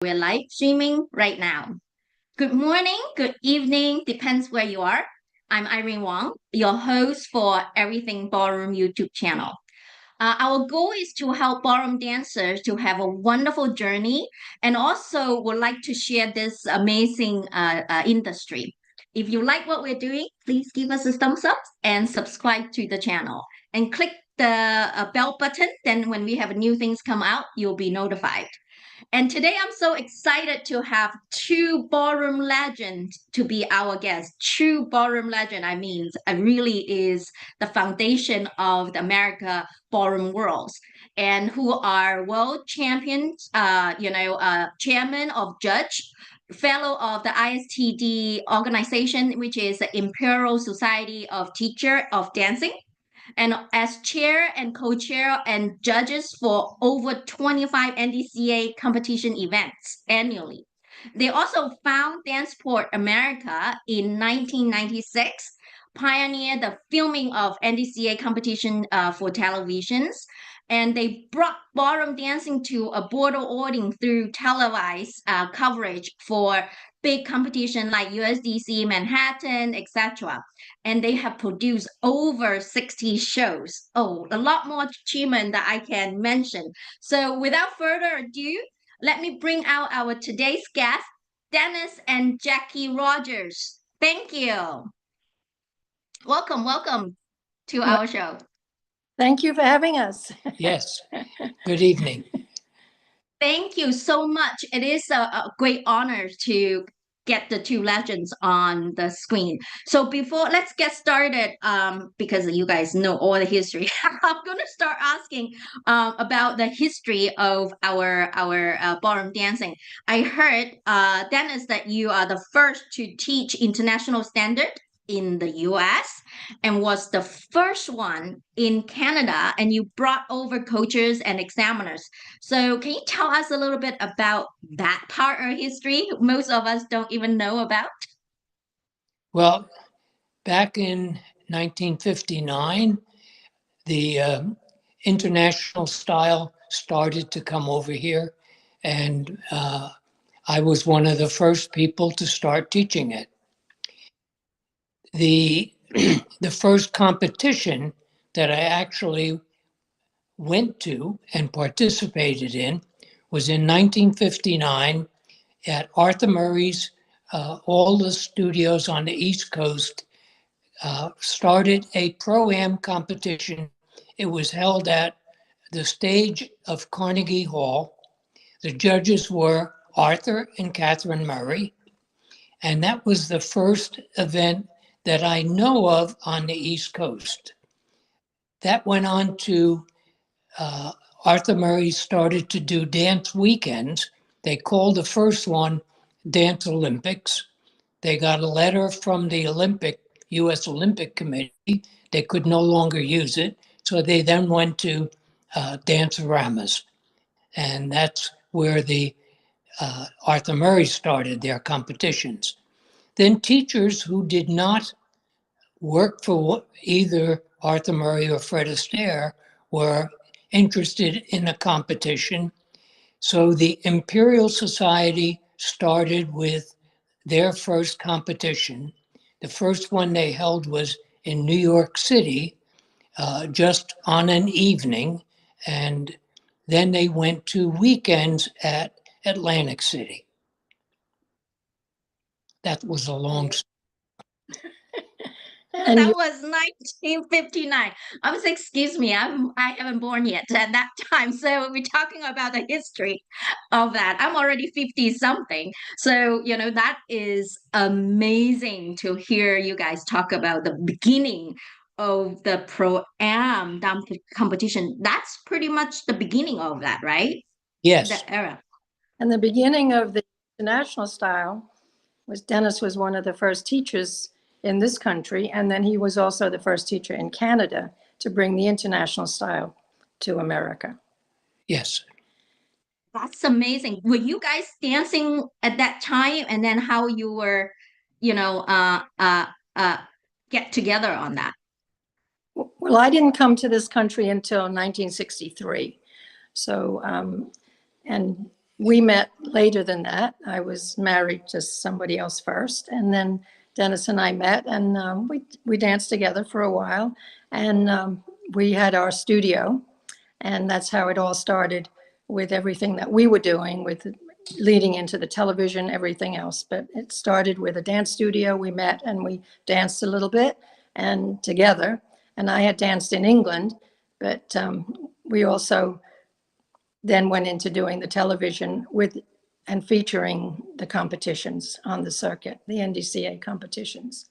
We're live streaming right now. Good morning, good evening, depends where you are. I'm Irene Wong, your host for Everything Ballroom YouTube channel. Our goal is to help ballroom dancers to have a wonderful journey and also would like to share this amazing industry. If you like what we're doing, please give us a thumbs up and subscribe to the channel and click the bell button. Then when we have new things come out, you'll be notified. And today I'm so excited to have two ballroom legends to be our guests. True ballroom legend, I mean, really is the foundation of the America ballroom worlds and who are world champions, chairman of judge, fellow of the ISTD organization, which is the Imperial Society of Teacher of Dancing, and as chair and co-chair and judges for over 25 NDCA competition events annually. They also found Danceport America in 1996, pioneered the filming of NDCA competition for televisions, and they brought ballroom dancing to a broader audience through televised coverage for big competition like USDC, Manhattan, etc. And they have produced over 60 shows. Oh, a lot more achievement that I can mention. So without further ado, let me bring out our today's guests, Dennis and Jackie Rogers. Thank you. Welcome to Well, our show. thank you for having us. Yes. Good evening. Thank you so much. It is a great honor to get the two legends on the screen. So let's get started, because you guys know all the history. I'm going to start asking about the history of our ballroom dancing. I heard, Dennis, that you are the first to teach international standard in the US and was the first one in Canada, and you brought over coaches and examiners. So can you tell us a little bit about that part of history most of us don't even know about? Well, back in 1959, the international style started to come over here, and I was one of the first people to start teaching it. The the first competition that I actually went to and participated in was in 1959 at Arthur Murray's. All the studios on the East Coast started a pro-am competition. It was held at the stage of Carnegie Hall. The judges were Arthur and Catherine Murray, and that was the first event that I know of on the East Coast. That went on to Arthur Murray started to do dance weekends. They called the first one Dance Olympics. They got a letter from the U.S. Olympic Committee. They could no longer use it. So they then went to Dance-A-Ramas. And that's where the Arthur Murray started their competitions. Then teachers who did not work for either Arthur Murray or Fred Astaire were interested in a competition. So the Imperial Society started with their first competition. The first one they held was in New York City, just on an evening, and then they went to weekends at Atlantic City. That was a long story. And That was 1959. I was, excuse me, I haven't born yet at that time. So we're talking about the history of that. I'm already 50 something. So, that is amazing to hear you guys talk about the beginning of the pro-am competition. That's pretty much the beginning of that, right? Yes. The era. and the beginning of the international style was Dennis was one of the first teachers in this country, and then he was also the first teacher in Canada to bring the international style to America. Yes. That's amazing. Were you guys dancing at that time, and then how you were, get together on that? Well, I didn't come to this country until 1963. So, and we met later than that. I was married to somebody else first, and then Dennis and I met, and we danced together for a while, and we had our studio, and that's how it all started with everything that we were doing, with leading into the television, everything else. But it started with a dance studio. We met and we danced a little bit and together. And I had danced in England, but we also then went into doing the television with and featuring the competitions on the circuit, the NDCA competitions.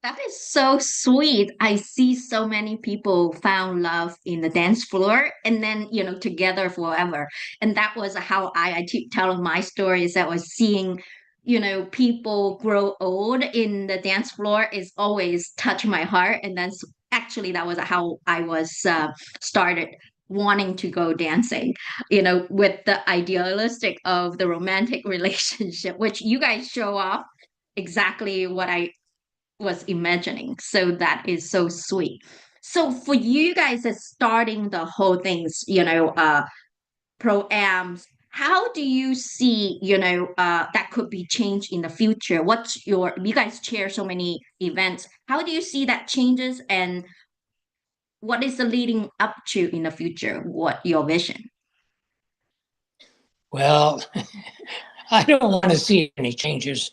That is so sweet. I see so many people found love in the dance floor and then, together forever. And that was how I keep telling my stories, that was seeing, people grow old in the dance floor is always touch my heart. And then actually that was how I was started wanting to go dancing, with the idealistic of the romantic relationship, which you guys show off exactly what I was imagining. So that is so sweet. So for you guys as starting the whole things, pro-ams, how do you see, that could be changed in the future? You guys chair so many events. How do you see that changes, and what is the leading up to in the future? What your vision? Well, I don't want to see any changes.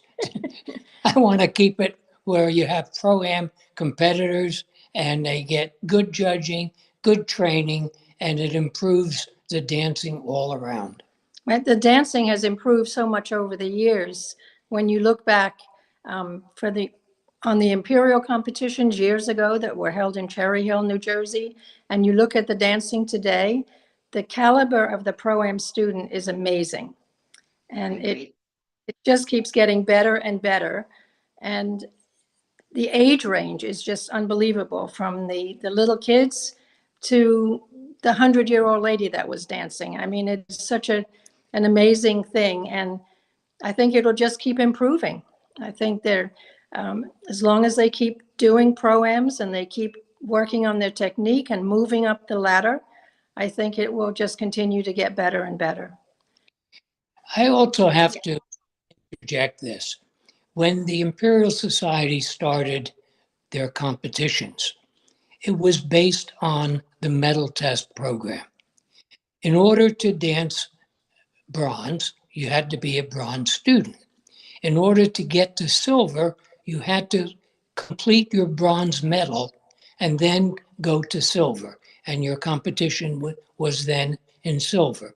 I want to keep it where you have pro-am competitors and they get good judging, good training, and it improves the dancing all around. Right, the dancing has improved so much over the years. When you look back on the imperial competitions years ago that were held in Cherry Hill, New Jersey, and you look at the dancing today, the caliber of the pro-am student is amazing. And it just keeps getting better and better. And the age range is just unbelievable, from the little kids to the 100-year-old lady that was dancing. I mean, it's such an amazing thing. And I think it'll just keep improving. I think they're, as long as they keep doing pro-ams and they keep working on their technique and moving up the ladder, I think it will just continue to get better and better. I also have to interject this. When the Imperial Society started their competitions, it was based on the medal test program. In order to dance bronze, you had to be a bronze student. In order to get to silver, you had to complete your bronze medal and then go to silver. And your competition was then in silver.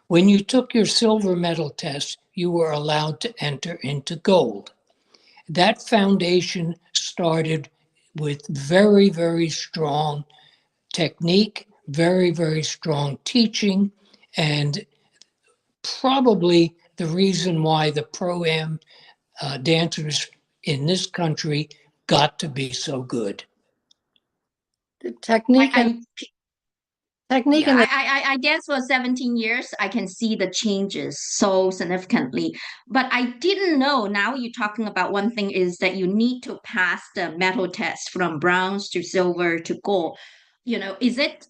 When you took your silver medal test, you were allowed to enter into gold. That foundation started with very, very strong technique, very, very strong teaching, and probably the reason why the pro-am dancers in this country got to be so good. The technique and Yeah, the I guess for 17 years, I can see the changes so significantly. But I didn't know, now you're talking about one thing is that you need to pass the metal test from bronze to silver to gold. Is it,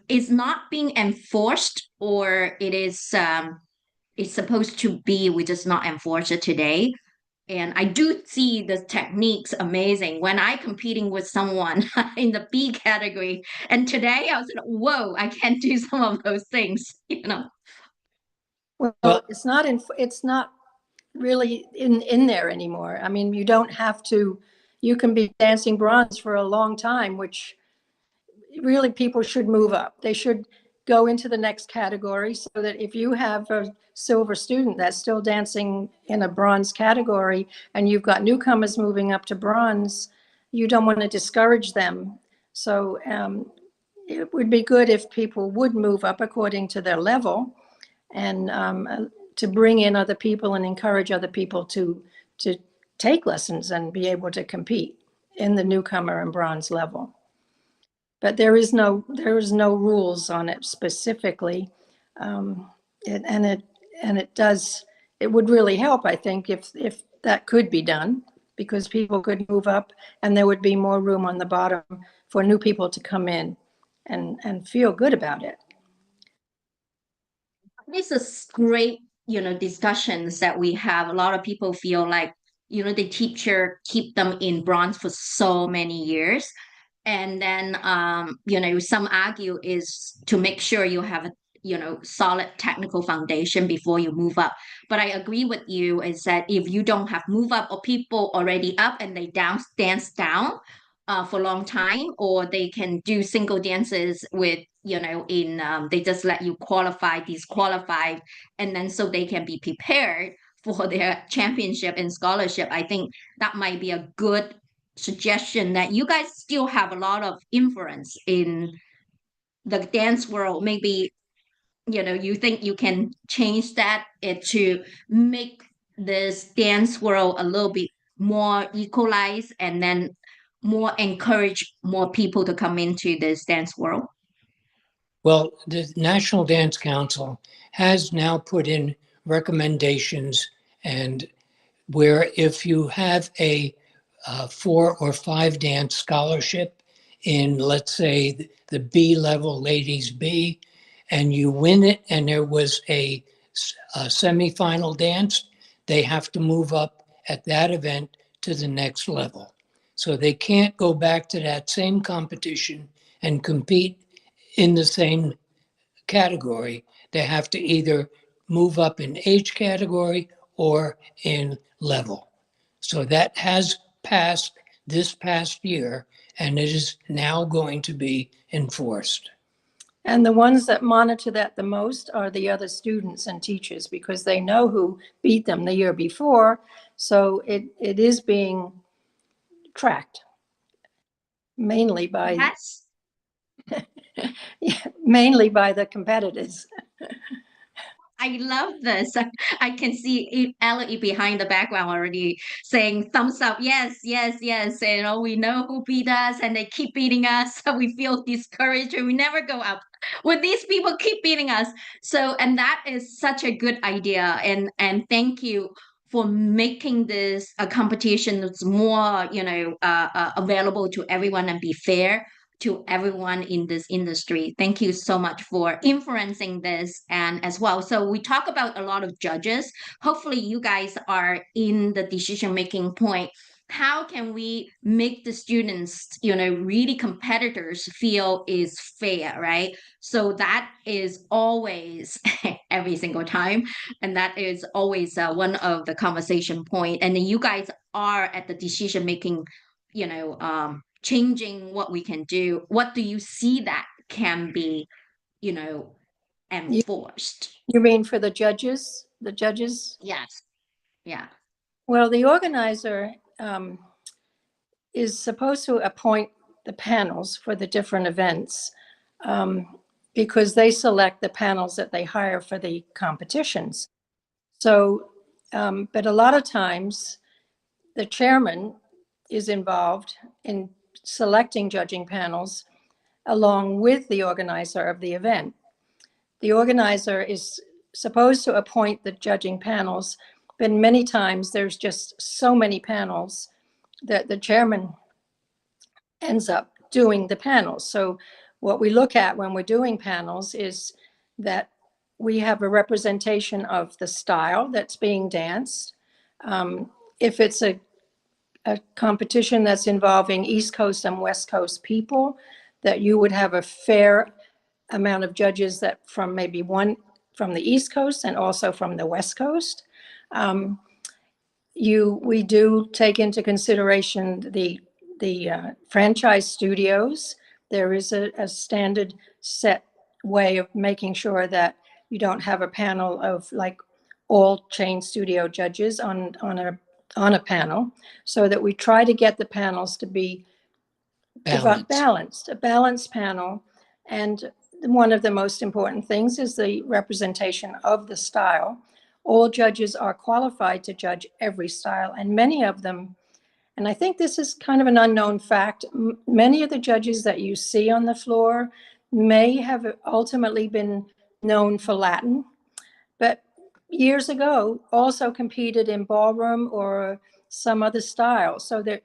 is not being enforced, or it's supposed to be, we just not enforce it today? And I do see the techniques amazing when I competing with someone in the B category. And today I was like, whoa, I can't do some of those things. well, it's not really in there anymore. I mean, you don't have to, you can be dancing bronze for a long time, which really people should move up. They should go into the next category, so that if you have a silver student that's still dancing in a bronze category and you've got newcomers moving up to bronze, you don't want to discourage them. So it would be good if people would move up according to their level, and to bring in other people and encourage other people to take lessons and be able to compete in the newcomer and bronze level. But there is no rules on it specifically, it would really help, I think, if that could be done, because people could move up and there would be more room on the bottom for new people to come in and feel good about it. This is great, discussions that we have. A lot of people feel like, the teacher keep them in bronze for so many years. And then, some argue is to make sure you have a, solid technical foundation before you move up. But I agree with you is that if you don't have move up or people already up and they dance down for a long time, or they can do single dances with, they just let you qualify, disqualify, and then so they can be prepared for their championship and scholarship. I think that might be a good suggestion that you guys still have a lot of influence in the dance world. Maybe, you think you can change that to make this dance world a little bit more equalized and then more encourage more people to come into this dance world. Well, the National Dance Council has now put in recommendations, and where if you have a 4 or 5 dance scholarship in, let's say, the B level, ladies B, and you win it, and there was a semifinal dance, they have to move up at that event to the next level. So they can't go back to that same competition and compete in the same category. They have to either move up in age category or in level. So that has passed this past year, and it is now going to be enforced. And the ones that monitor that the most are the other students and teachers, because they know who beat them the year before. So it is being tracked mainly by Yes. mainly by the competitors. I love this. I can see Ellie behind the background already saying thumbs up. Yes, yes, yes. We know who beat us and they keep beating us. So we feel discouraged and we never go up when these people keep beating us. So, and that is such a good idea. And thank you for making this a competition that's more, available to everyone and be fair to everyone in this industry. Thank you so much for influencing this and as well. So we talk about a lot of judges. Hopefully you guys are in the decision making point. How can we make the students, really competitors feel is fair, right? So that is always every single time. And that is always one of the conversation point. And then you guys are at the decision making, changing what we can do. What do you see that can be, enforced? You mean for the judges? The judges? Yes. Yeah. Well, the organizer is supposed to appoint the panels for the different events because they select the panels that they hire for the competitions. So, but a lot of times the chairman is involved in selecting judging panels along with the organizer of the event. The organizer is supposed to appoint the judging panels, but many times there's just so many panels that the chairman ends up doing the panels. So what we look at when we're doing panels is that we have a representation of the style that's being danced. If it's a competition that's involving East Coast and West Coast people, that you would have a fair amount of judges that from maybe one from the East Coast and also from the West Coast. We do take into consideration the franchise studios. There is a standard set way of making sure that you don't have a panel of like all chain studio judges on a panel, so that we try to get the panels to be balanced, a balanced panel. And one of the most important things is the representation of the style. All judges are qualified to judge every style, and many of them, and I think this is kind of an unknown fact, many of the judges that you see on the floor may have ultimately been known for Latin, but years ago also competed in ballroom or some other style. So they're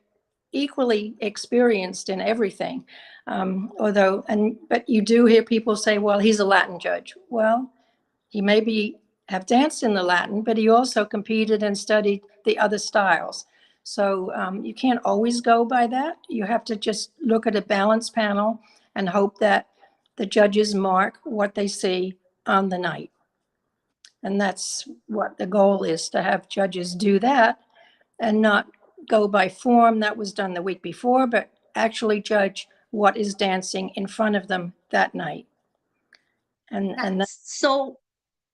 equally experienced in everything. But you do hear people say, well, he's a Latin judge. Well, He maybe have danced in the Latin, but he also competed and studied the other styles. So you can't always go by that. You have to just look at a balanced panel and hope that the judges mark what they see on the night. And that's what the goal is, to have judges do that and not go by form that was done the week before, but actually judge what is dancing in front of them that night. And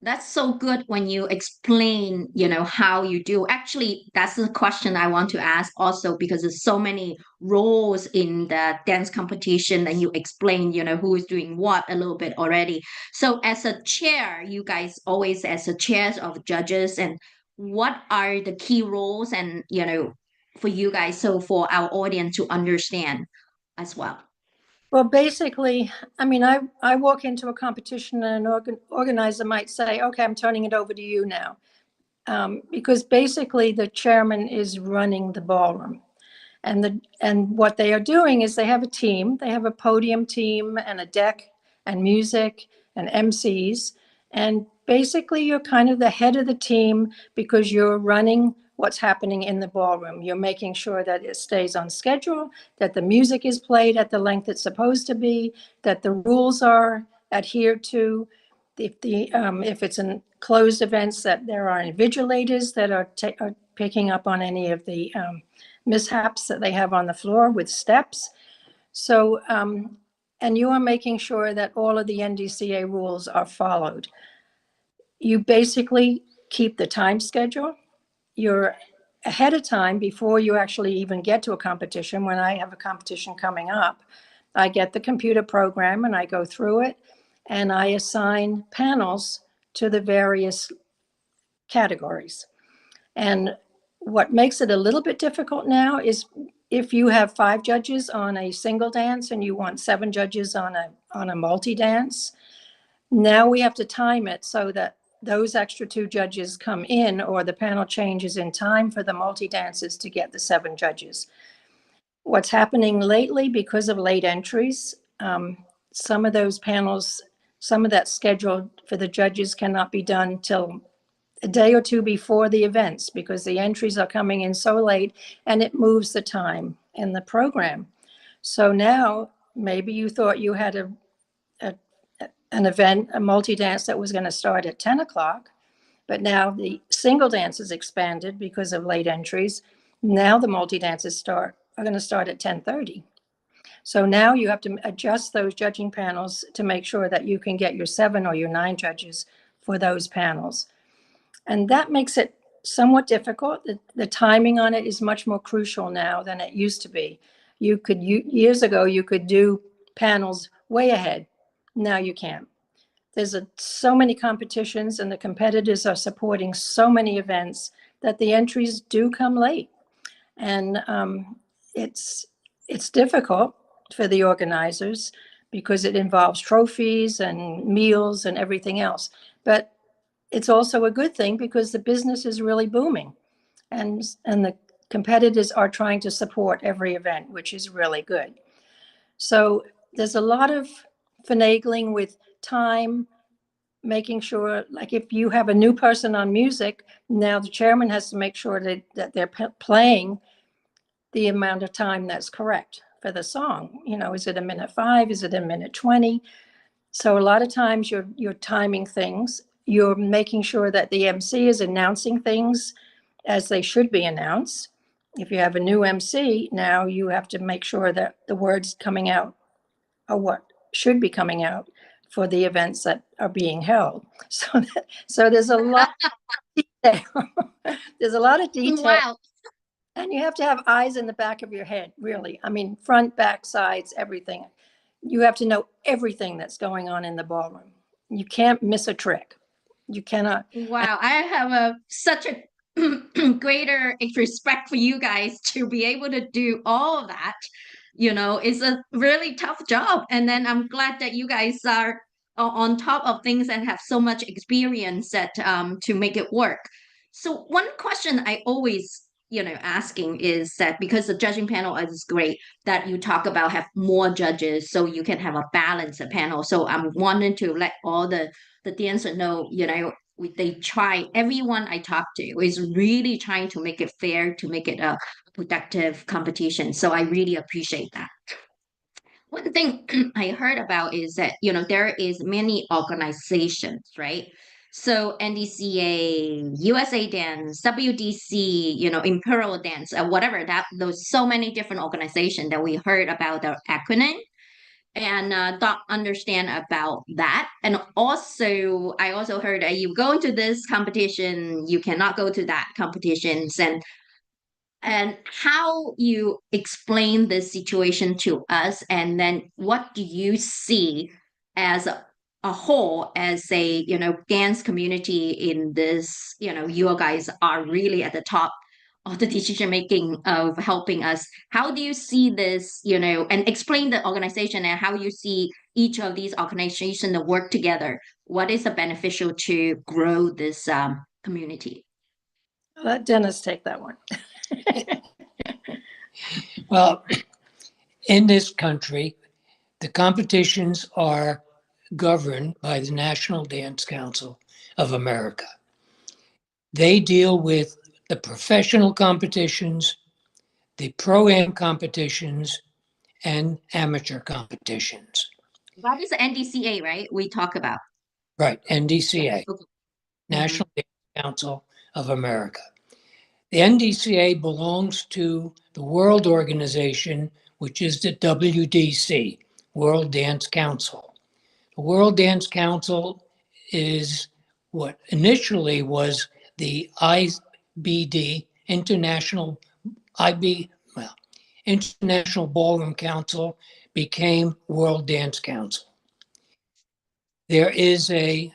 That's so good when you explain, how you do. Actually, that's the question I want to ask also, because there's so many roles in the dance competition and you explain, who is doing what a little bit already. So as a chair, you guys always as a chairs of judges, and what are the key roles and, for you guys, so for our audience to understand as well. well, basically, I mean, I walk into a competition and an organizer might say, okay, I'm turning it over to you now. Because basically the chairman is running the ballroom. And what they are doing is they have a team. They have a podium team and a deck and music and MCs. And basically you're kind of the head of the team because you're running what's happening in the ballroom. You're making sure that it stays on schedule, that the music is played at the length it's supposed to be, that the rules are adhered to. If it's in closed events, that there are invigilators that are picking up on any of the mishaps that they have on the floor with steps. So, and you are making sure that all of the NDCA rules are followed. You basically keep the time schedule. You're ahead of time before you actually even get to a competition. When I have a competition coming up, I get the computer program and I go through it and I assign panels to the various categories. And what makes it a little bit difficult now is if you have 5 judges on a single dance and you want 7 judges on a multi-dance, now we have to time it so that those extra 2 judges come in, or the panel changes in time for the multi-dances to get the 7 judges. What's happening lately, because of late entries, some of those panels, some of that schedule for the judges cannot be done till a day or 2 before the events, because the entries are coming in so late and it moves the time in the program. So now maybe you thought you had an event, a multi-dance that was going to start at 10 o'clock, but now the single dance is expanded because of late entries. Now the multi-dances are going to start at 10:30. So now you have to adjust those judging panels to make sure that you can get your 7 or your 9 judges for those panels. And that makes it somewhat difficult. The timing on it is much more crucial now than it used to be. Years ago, you could do panels way ahead. Now you can't. There's so many competitions and the competitors are supporting so many events that the entries do come late. And it's difficult for the organizers because it involves trophies and meals and everything else. But it's also a good thing because the business is really booming and the competitors are trying to support every event, which is really good. So there's a lot of finagling with time, making sure, like if you have a new person on music, now the chairman has to make sure that they're playing the amount of time that's correct for the song. Is it a minute 5? Is it a minute 20? So a lot of times you're timing things. You're making sure that the MC is announcing things as they should be announced. If you have a new MC, now you have to make sure that the words coming out are what should be coming out for the events that are being held. So there's a lot of detail. There's a lot of detail. Wow. And you have to have eyes in the back of your head, really. I mean, front, back, sides, everything. You have to know everything that's going on in the ballroom. You can't miss a trick. You cannot. Wow, I have such a greater respect for you guys to be able to do all of that. It's a really tough job. And then I'm glad that you guys are on top of things and have so much experience that to make it work. So one question I always asking is that because the judging panel is great, that you talk about have more judges so you can have a balanced panel. So I'm wanting to let all the the dancer know, they try, everyone I talk to is really trying to make it fair, to make it a productive competition. So I really appreciate that. One thing I heard about is that, there is many organizations, right? So NDCA, USA Dance, WDC, Imperial Dance, whatever that, those so many different organizations that we heard about the acronym and don't understand about that. And also, I also heard that you go into this competition, you cannot go to that competitions, and how you explain this situation to us, and then what do you see as a whole, as a dance community in this, you guys are really at the top of the decision making of helping us. How do you see this, and explain the organization and how you see each of these organizations work together? What is the beneficial to grow this community? Let Dennis take that one. Well, in this country, the competitions are governed by the National Dance Council of America. They deal with the professional competitions, the pro-am competitions, and amateur competitions. That is the NDCA, right? We talk about. Right, NDCA, Okay. National Dance Council of America. The NDCA belongs to the World Organization, which is the WDC, World Dance Council. The World Dance Council is what initially was the IBD, International Ballroom Council, became World Dance Council. There is the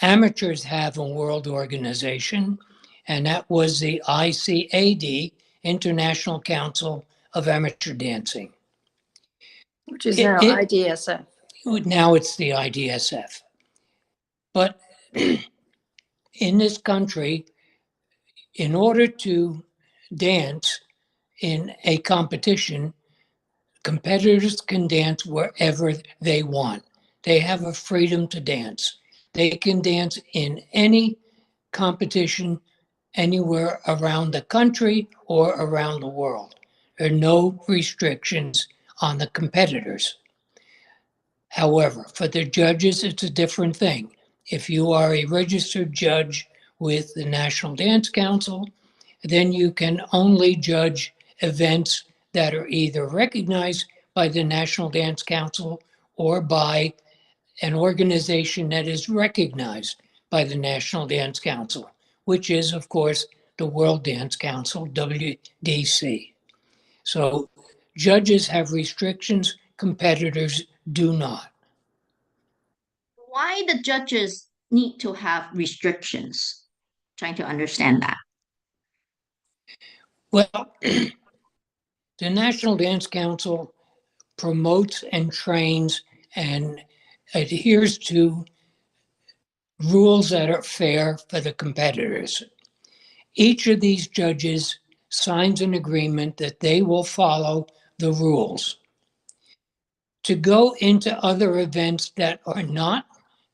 amateurs have a world organization, and that was the ICAD, International Council of Amateur Dancing. Which is now IDSF. Now it's the IDSF. But in this country, in order to dance in a competition, competitors can dance wherever they want. They have a freedom to dance. They can dance in any competition anywhere around the country or around the world. There are no restrictions on the competitors. However, for the judges, it's a different thing. If you are a registered judge with the National Dance Council, then you can only judge events that are either recognized by the National Dance Council or by an organization that is recognized by the National Dance Council, which is, of course, the World Dance Council, WDC. So judges have restrictions, competitors do not. Why the judges need to have restrictions? Trying to understand that. Well, the National Dance Council promotes and trains and adheres to rules that are fair for the competitors. Each of these judges signs an agreement that they will follow the rules. To go into other events that are not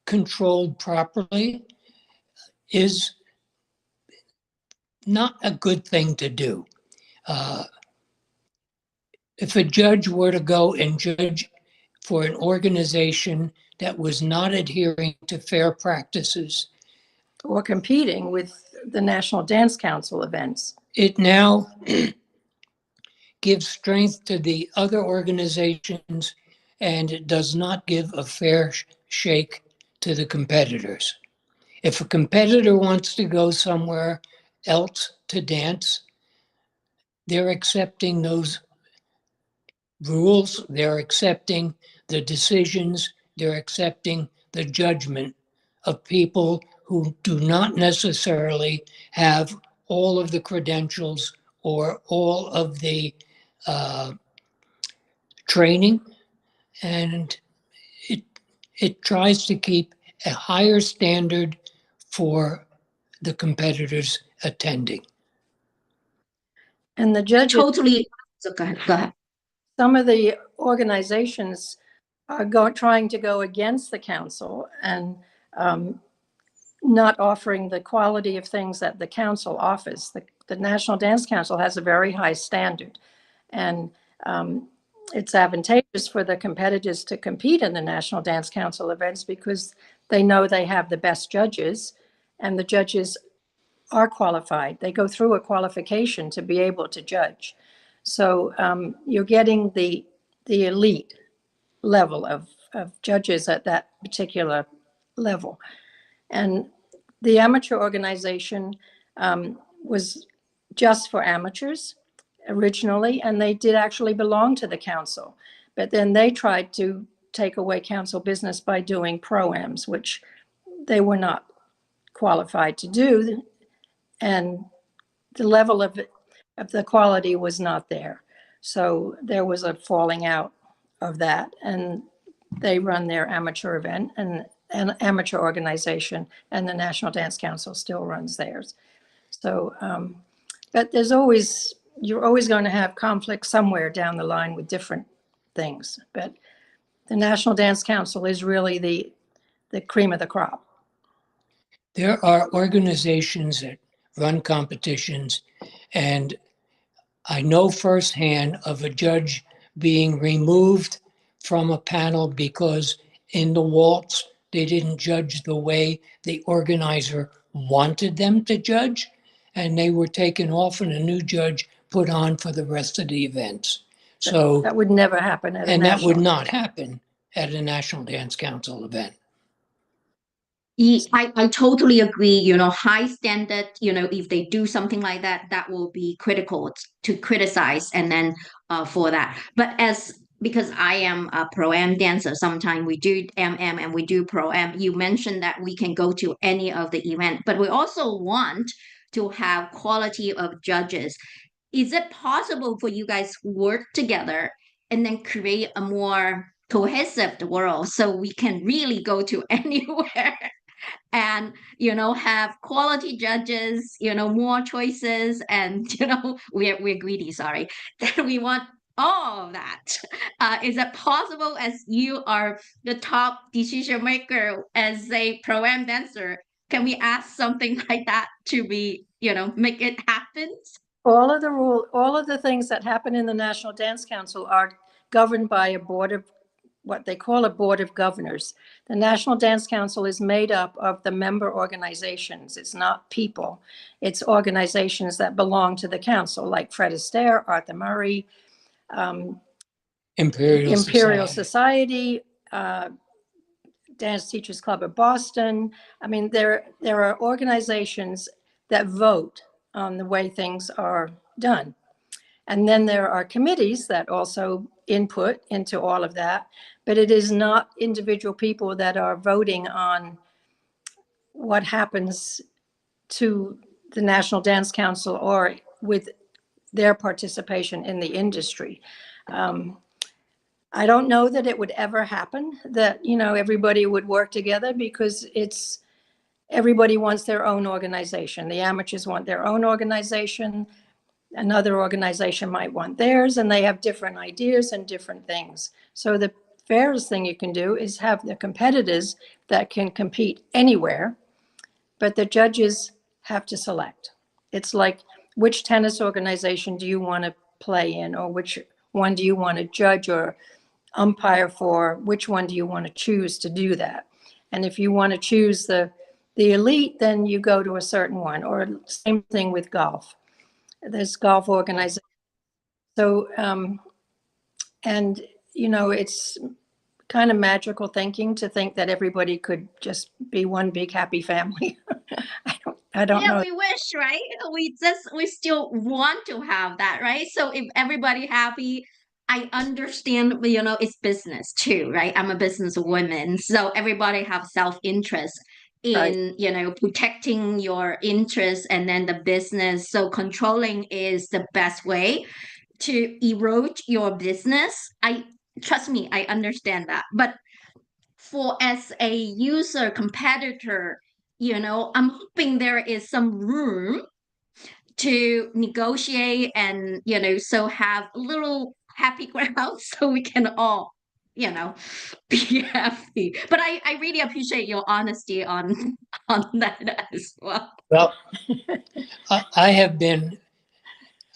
controlled properly is not a good thing to do. If a judge were to go and judge for an organization that was not adhering to fair practices, Or competing with the National Dance Council events. it now gives strength to the other organizations, and it does not give a fair shake to the competitors. If a competitor wants to go somewhere else to dance, they're accepting those rules, they're accepting the decisions, they're accepting the judgment of people who do not necessarily have all of the credentials or all of the training, and it tries to keep a higher standard for the competitors attending. And the judges, Totally. So go ahead. Go ahead. some of the organizations are trying to go against the council and not offering the quality of things that the council offers. The National Dance Council has a very high standard, and it's advantageous for the competitors to compete in the National Dance Council events because they know they have the best judges, and the judges are qualified. They go through a qualification to be able to judge. So you're getting the elite level of judges at that particular level. And the amateur organization was just for amateurs originally, and they did actually belong to the council. But then they tried to take away council business by doing pro-ams, which they were not qualified to do. And the level of the quality was not there. So there was a falling out of that. And they run their amateur event and an amateur organization, and the National Dance Council still runs theirs. So, but you're always going to have conflict somewhere down the line with different things. But the National Dance Council is really the cream of the crop. There are organizations that run competitions, and I know firsthand of a judge being removed from a panel because in the waltz, they didn't judge the way the organizer wanted them to judge, and they were taken off and a new judge put on for the rest of the events. So, That would never happen at a and that would national. not happen at a National Dance Council event. I totally agree. High standard, if they do something like that, that will be critical to criticize and then for that. But because I am a pro-am dancer, sometimes we do MM and we do pro-am. You mentioned that we can go to any of the event, but we also want to have quality of judges. Is it possible for you guys work together and then create a more cohesive world so we can really go to anywhere and have quality judges, more choices, and we're greedy, sorry, that we want all of that. Is it possible, as you are the top decision maker as a pro-am dancer, can we ask something like that to be make it happen? All of the things that happen in the National Dance Council are governed by a board of what they call a board of governors. The National Dance Council is made up of the member organizations. It's not people. It's organizations that belong to the council, like Fred Astaire, Arthur Murray, Imperial Society, Dance Teachers Club of Boston. I mean, there are organizations that vote on the way things are done. And then there are committees that also input into all of that, but it is not individual people that are voting on what happens to the National Dance Council or with their participation in the industry. I don't know that it would ever happen that, everybody would work together because everybody wants their own organization. The amateurs want their own organization. Another organization might want theirs, and they have different ideas and different things. So the fairest thing you can do is have the competitors that can compete anywhere, but the judges have to select. It's like, which tennis organization do you want to play in, or which one do you want to judge or umpire for? Which one do you want to choose to do that? And if you want to choose the elite, then you go to a certain one, or same thing with golf. There's golf organization. So, and, it's kind of magical thinking to think that everybody could just be one big happy family. I don't know. We wish, right? We still want to have that, right? So if everybody happy, I understand, it's business too, right? I'm a businesswoman, so everybody have self-interest Right. in, protecting your interests and then the business. So controlling is the best way to erode your business. Trust me, I understand that. But for as a user competitor, I'm hoping there is some room to negotiate and so have a little happy ground so we can all be happy. But I really appreciate your honesty on on that as well. Well,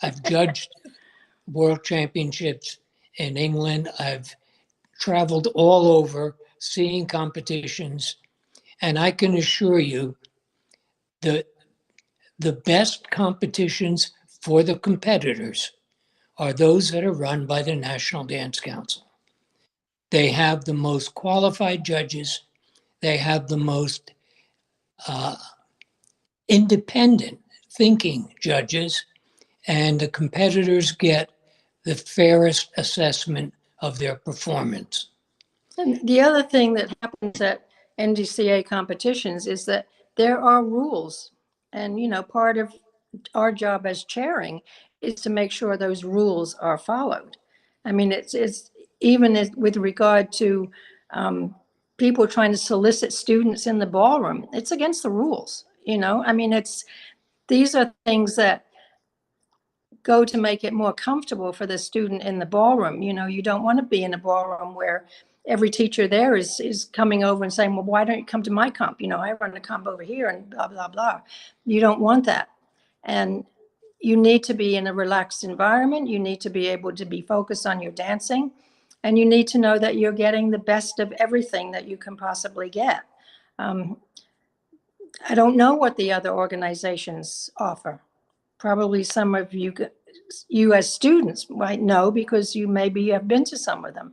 I've judged world championships in England. I've traveled all over seeing competitions, and I can assure you that the best competitions for the competitors are those that are run by the National Dance Council. They have the most qualified judges. They have the most uh, independent thinking judges, and the competitors get the fairest assessment of their performance. And the other thing that happens at NDCA competitions is that there are rules. And, part of our job as chairing is to make sure those rules are followed. I mean, it's even with regard to people trying to solicit students in the ballroom, it's against the rules, I mean, these are things that go to make it more comfortable for the student in the ballroom. You don't want to be in a ballroom where every teacher there is coming over and saying, well, why don't you come to my comp? I run a comp over here and blah, blah, blah. You don't want that. And you need to be in a relaxed environment. You need to be able to be focused on your dancing. And you need to know that you're getting the best of everything that you can possibly get. I don't know what the other organizations offer. Probably some of you as students might know because you maybe have been to some of them.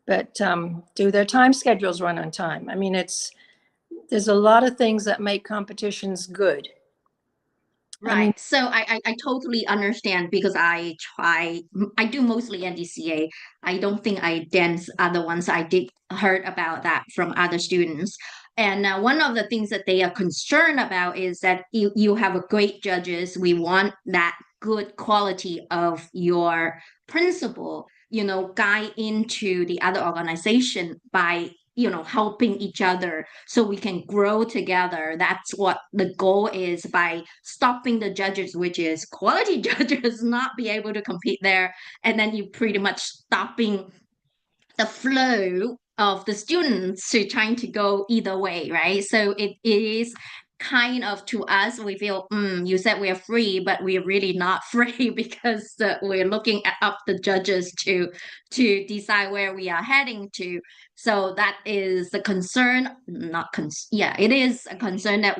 But do their time schedules run on time? I mean, there's a lot of things that make competitions good. Right. So I totally understand because I do mostly NDCA. I don't think I dance other ones. I did heard about that from other students. And one of the things that they are concerned about is that you have a great judges. We want that good quality of your principal, guide into the other organization by helping each other so we can grow together. That's what the goal is by stopping the judges, which is quality judges not be able to compete there. And then you pretty much stopping the flow of the students to trying to go either way, right? So it is kind of, to us, we feel, you said we're free, but we're really not free because we're looking up the judges to decide where we are heading to. So that is a concern, not yeah, it is a concern that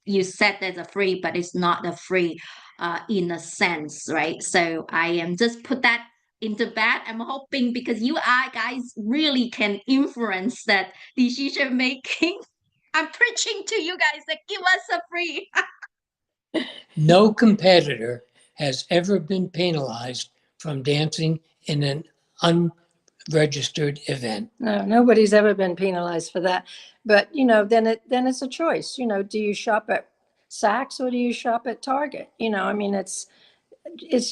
you said there's a free, but it's not a free in a sense, right? So I am just put that into bed. I'm hoping because you guys really can influence that decision making. I'm preaching to you guys that give us a free. No competitor has ever been penalized from dancing in an unregistered event. No, nobody's ever been penalized for that. But, then it's a choice. Do you shop at Saks or do you shop at Target? I mean, it's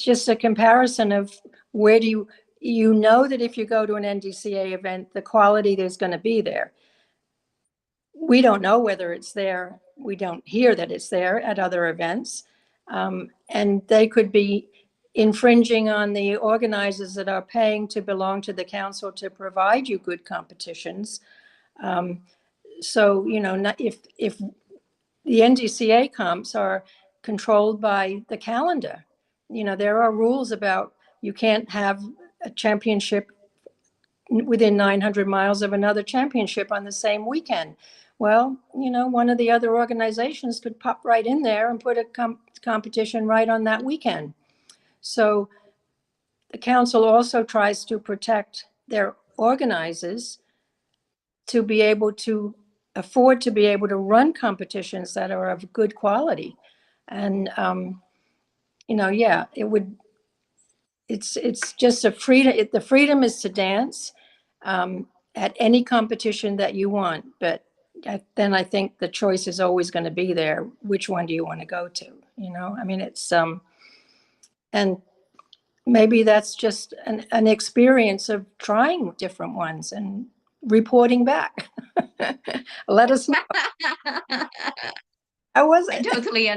just a comparison of where do you know that if you go to an NDCA event, the quality there's going to be there. We don't know whether it's there. We don't hear that it's there at other events. And they could be infringing on the organizers that are paying to belong to the council to provide you good competitions. So, if the NDCA comps are controlled by the calendar, there are rules about you can't have a championship within 900 miles of another championship on the same weekend. Well, one of the other organizations could pop right in there and put a competition right on that weekend. So the council also tries to protect their organizers to be able to afford to be able to run competitions that are of good quality. And, yeah, it's just a freedom. The freedom is to dance at any competition that you want. But then I think the choice is always going to be there. Which one do you want to go to? I mean, it's and maybe that's just an experience of trying different ones and reporting back. Let us know. How was I it? totally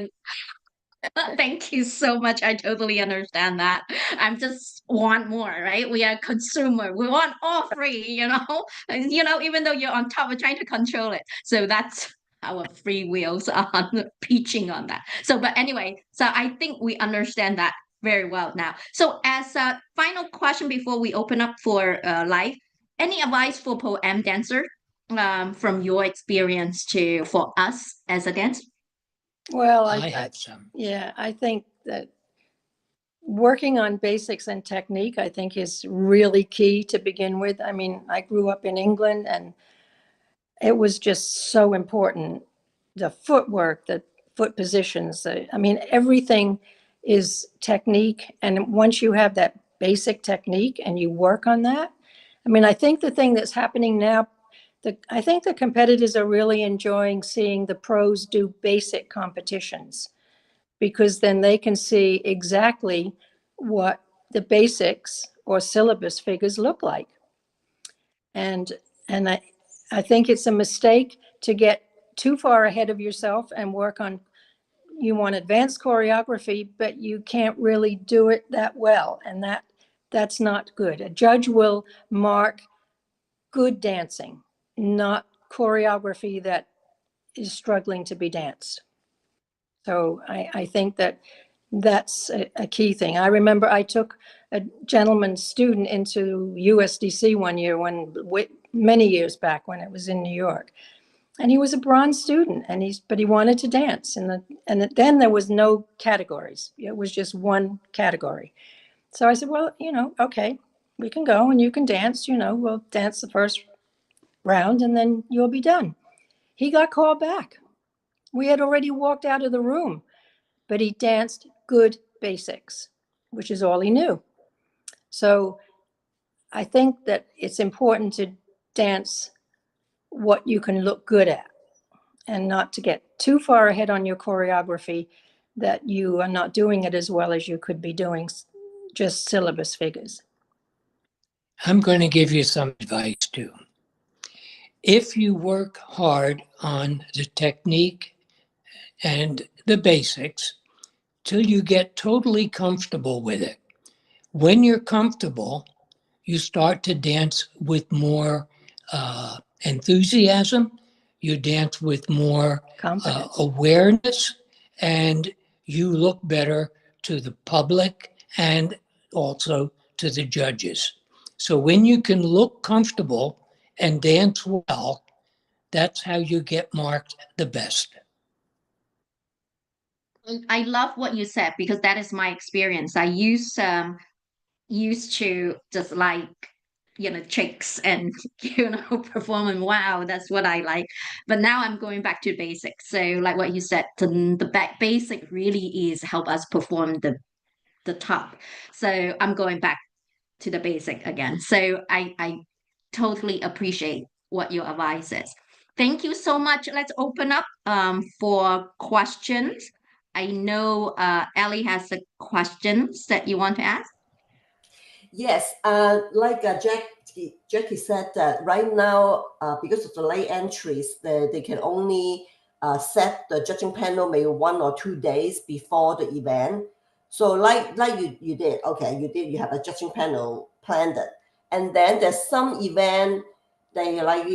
Thank you so much. I totally understand that. I'm just want more, right? We are consumer. We want all free, And, even though you're on top, we're trying to control it. So that's our free wheels are pitching on that. So, but anyway, so I think we understand that very well now. So, as a final question before we open up for live, any advice for poem dancer from your experience to for us as a dancer? Well, I have some. yeah, I think that working on basics and technique, I think, is really key to begin with. I mean, I grew up in England and it was just so important. The footwork, the foot positions, I mean, everything is technique. And once you have that basic technique and you work on that, I mean, I think the thing that's happening now, I think the competitors are really enjoying seeing the pros do basic competitions, because then they can see exactly what the basics or syllabus figures look like. And and I think it's a mistake to get too far ahead of yourself and work on, you want advanced choreography, but you can't really do it that well. And that's not good. A judge will mark good dancing, not choreography that is struggling to be danced. So I think that that's a key thing. I remember I took a gentleman student into USDC one year many years back when it was in New York. And he was a bronze student, but he wanted to dance. Then there was no categories. It was just one category. So I said, well, okay, we can go and you can dance, we'll dance the first round and then you'll be done. He got called back. We had already walked out of the room, but he danced good basics, which is all he knew. So I think that it's important to dance what you can look good at and not to get too far ahead on your choreography that you are not doing it as well as you could be doing just syllabus figures. I'm going to give you some advice too. If you work hard on the technique and the basics till you get totally comfortable with it, when you're comfortable, you start to dance with more enthusiasm, you dance with more awareness, and you look better to the public and also to the judges. So when you can look comfortable and dance well, that's how you get marked the best. I love what you said because that is my experience. I used to just like tricks and performing. Wow, that's what I like. But now I'm going back to basics. So like what you said, the back basic really is help us perform the top. So I'm going back to the basic again. So I totally appreciate what your advice is. Thank you so much. Let's open up for questions. I know Ellie has a questions that you want to ask. Yes, like Jackie said that right now, because of the late entries, they can only set the judging panel maybe 1 or 2 days before the event. So like you did, okay, you have a judging panel planned it. And then there's some event they like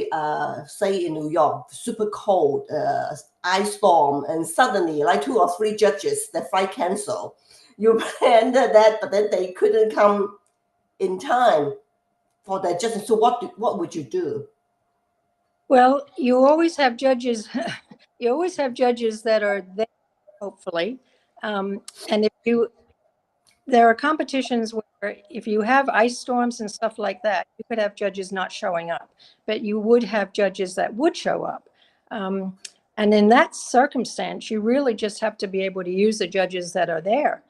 say in New York, super cold, ice storm, and suddenly like 2 or 3 judges, their flight cancel. You planned that, but then they couldn't come in time for the judging. So what would you do? Well, you always have judges. You always have judges that are there, hopefully. And there are competitions where if you have ice storms and stuff like that, you could have judges not showing up, but you would have judges that would show up. And in that circumstance, you really just have to be able to use the judges that are there.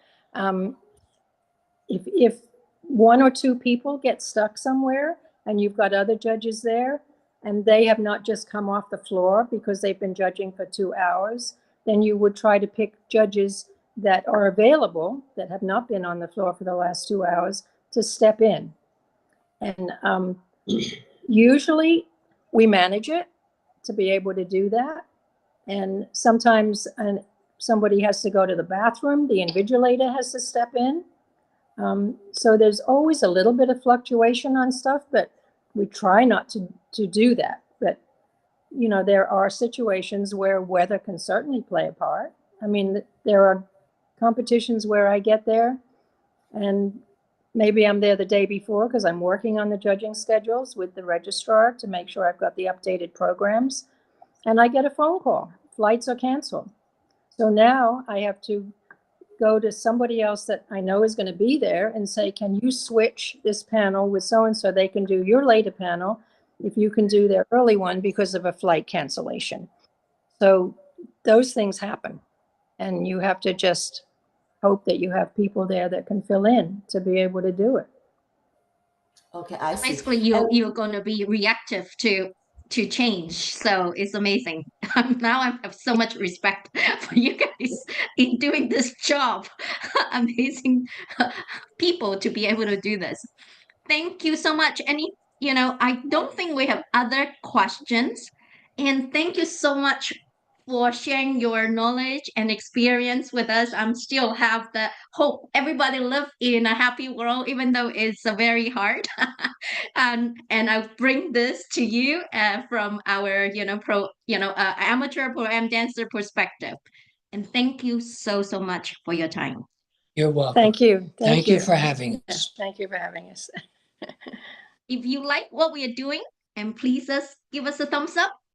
If 1 or 2 people get stuck somewhere and you've got other judges there and they have not just come off the floor because they've been judging for 2 hours, then you would try to pick judges that are available, that have not been on the floor for the last 2 hours, to step in. And usually we manage it to be able to do that. And sometimes somebody has to go to the bathroom, the invigilator has to step in. So there's always a little bit of fluctuation on stuff, but we try not to do that. But, you know, there are situations where weather can certainly play a part. I mean, there are competitions where I get there and maybe I'm there the day before because I'm working on the judging schedules with the registrar to make sure I've got the updated programs. And I get a phone call, flights are canceled. So now I have to go to somebody else that I know is going to be there and say, can you switch this panel with so-and-so? They can do your later panel if you can do their early one because of a flight cancellation. So those things happen. And you have to just hope that you have people there that can fill in to be able to do it. Okay, I see. Basically, you're going to be reactive to change. So it's amazing. Now I have so much respect for you guys in doing this job. Amazing people to be able to do this. Thank you so much. I don't think we have other questions. And thank you so much for sharing your knowledge and experience with us. I'm still have the hope everybody live in a happy world, even though it's very hard. and I bring this to you from our amateur pro-am dancer perspective. And thank you so much for your time. You're welcome. Thank you. Thank you for having Yeah, us. thank you for having us. If you like what we are doing, and please give us a thumbs up